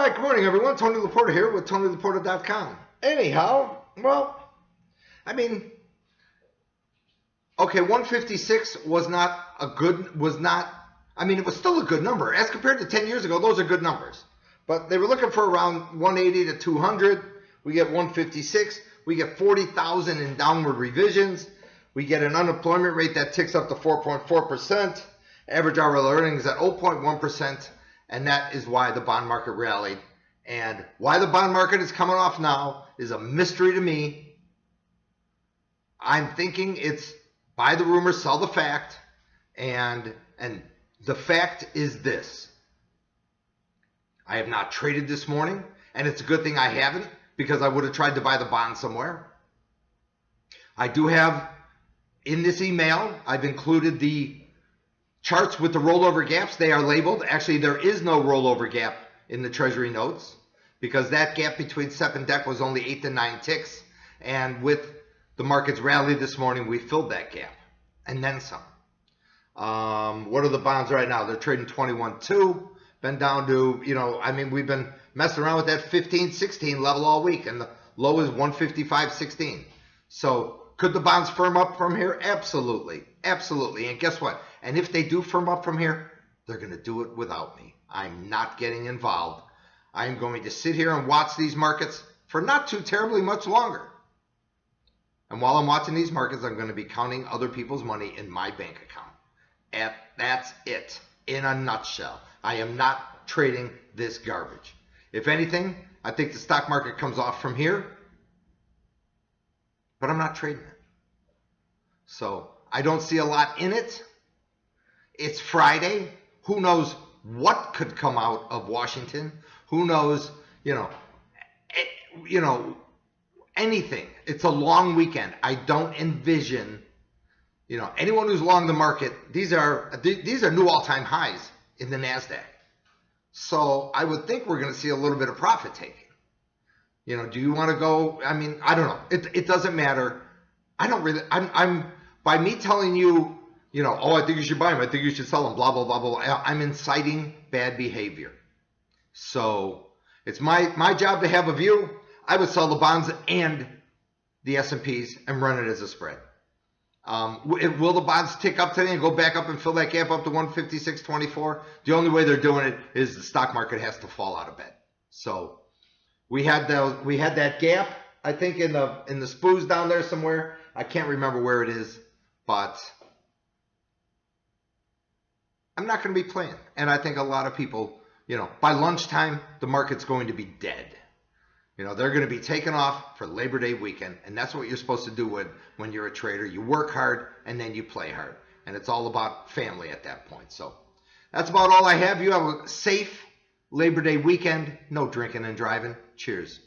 right, good morning, everyone. Tony Laporta here with TonyLaporta.com. Anyhow, well, I mean, okay, 156 was not, it was still a good number. As compared to 10 years ago, those are good numbers. But they were looking for around 180 to 200. We get 156. We get 40,000 in downward revisions. We get an unemployment rate that ticks up to 4.4%. Average hourly earnings at 0.1%. And that is why the bond market rallied. And why the bond market is coming off now is a mystery to me. I'm thinking it's buy the rumor, sell the fact. And the fact is this. I have not traded this morning. And it's a good thing I haven't, because I would have tried to buy the bond somewhere. I do have, in this email, I've included the charts with the rollover gaps. They are labeled. Actually, there is no rollover gap in the Treasury notes, because that gap between SEP and DEC was only 8 to 9 ticks. And with the market's rally this morning, we filled that gap and then some. What are the bonds right now? They're trading 21.2. Been down to, we've been messing around with that 15-16 level all week, and the low is 155.16. So could the bonds firm up from here? Absolutely. Absolutely. And guess what? And if they do firm up from here, they're going to do it without me. I'm not getting involved. I'm going to sit here and watch these markets for not too terribly much longer. And while I'm watching these markets, I'm going to be counting other people's money in my bank account. And that's it in a nutshell. I am not trading this garbage. If anything, I think the stock market comes off from here, but I'm not trading it. So I don't see a lot in it. It's Friday. Who knows what could come out of Washington? Who knows, anything. It's a long weekend. I don't envision, anyone who's long the market, these are new all-time highs in the NASDAQ. So I would think we're going to see a little bit of profit taking. Do you want to go? I don't know. It doesn't matter. I don't really, I'm by me telling you, I think you should buy them, I think you should sell them, blah, blah, blah, blah. I'm inciting bad behavior. So it's my job to have a view. I would sell the bonds and the S&Ps and run it as a spread. Will the bonds tick up today and go back up and fill that gap up to 156.24? The only way they're doing it is the stock market has to fall out of bed. So we had that gap, I think, in the spoos down there somewhere. I can't remember where it is, but I'm not going to be playing. And I think a lot of people, by lunchtime, the market's going to be dead. They're going to be taken off for Labor Day weekend, and that's what you're supposed to do when you're a trader. You work hard, and then you play hard. And it's all about family at that point. So that's about all I have. You have a safe Labor Day weekend. No drinking and driving. Cheers.